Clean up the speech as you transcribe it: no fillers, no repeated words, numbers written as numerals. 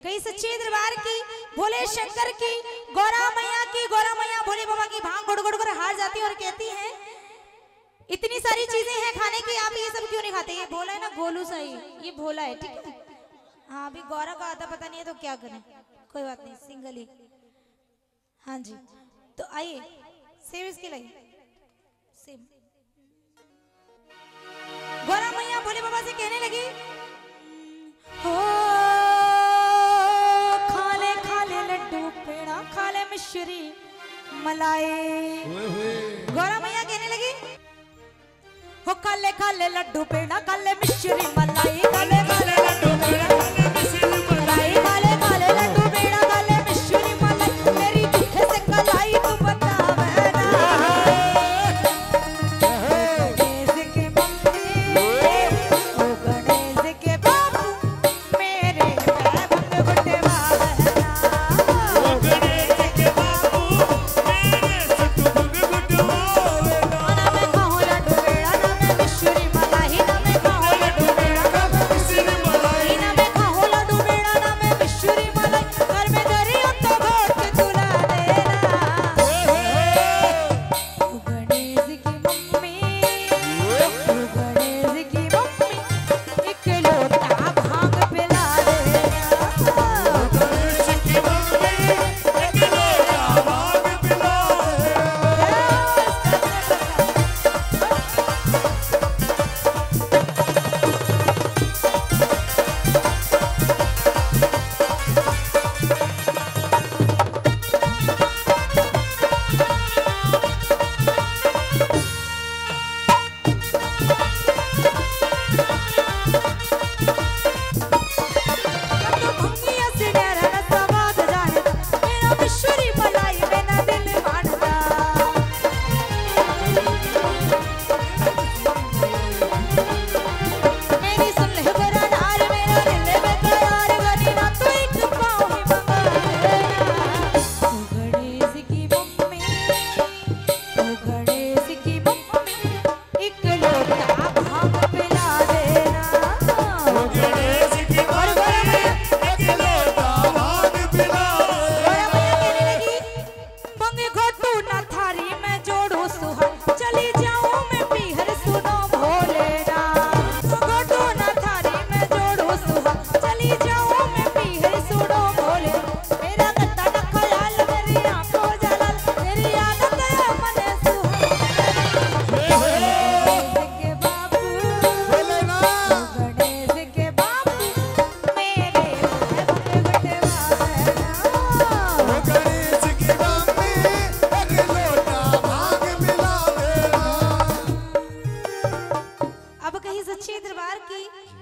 कई सच्चे दरबार की, भोले शंकर की, गौरा मैया भोले बाबा की भांग गुड़ गुड़ कर हार जाती है और कहती हैं इतनी सारी चीजें हैं खाने की, आप ये सब क्यों नहीं खाते? ये भोला है ना, गोलू सही, ये भोला है, ठीक है। हाँ अभी गौरा का आता पता नहीं है तो क्या करें, कोई बात नहीं, सिंगल ही। हाँ जी, तो आइए सेब इसके लाइए, सेब। गौरा मैया भोले बाबा से कहने लगी, हो खाले लड्डू पेड़ा, खाले मिश्री मलाई। गौरा मैया कहने लगी, हो खाले खाले लड्डू पेड़ा, खाले मिश्री मलाई, खाले खाले लड्डू पेड़ा, खाले मिश्री मलाई, खाले खाले लड्डू पेड़ा, खाले मिश्री मलाई, मेरी झूठे से कलाई तू बतावे ना। गणेश के मम्मी, ओ गणेश के बाबू, मेरे भंग गुटवावे ना। ओ गणेश के बाबू, मेरे सट्टू भंग गुटवावे ना। ना मैं खाऊं लड्डू पेड़ा, ना मैं मिश्री मलाई, ना मैं खाऊं लड्डू पेड़ा, ना मैं मिश्री मलाई, ना मैं खाऊं लड्डू पेड़ा, ना मैं मिश्री मलाई, घर में दरिया तो घोट तुला देना। ओ गणेश की मम्मी, ओ गणेश की मम्मी, एक लोटा भांग पिला देना। गणेश की मम्मी, एक लोटा भांग पिला देना। भंगिया से डरा न समाद जाने, मेरा मिश्री मलाई मेरा दिल मानता। मेरी सुन ले गोरा नार, मेरा दिल बेकरार, गनी ना तो एक पाँव ही मंगा देना। ओ गणेश की मम्मी, ओ गणेश की मम्मी, एक लोटा भांग पिला देना। ओ गणेश की मम्मी, एक लोटा भांग पिला देना। गौरा मैया कहने लगी, भंग घोटू ना थारी मैं जोड़ू सुहाग, चली जाऊं मैं पीहर सुनो भोलेनाथ। घोटू ना थारी मैं जोड़ू सुहाग, चली जाऊं मैं पीहर सुनो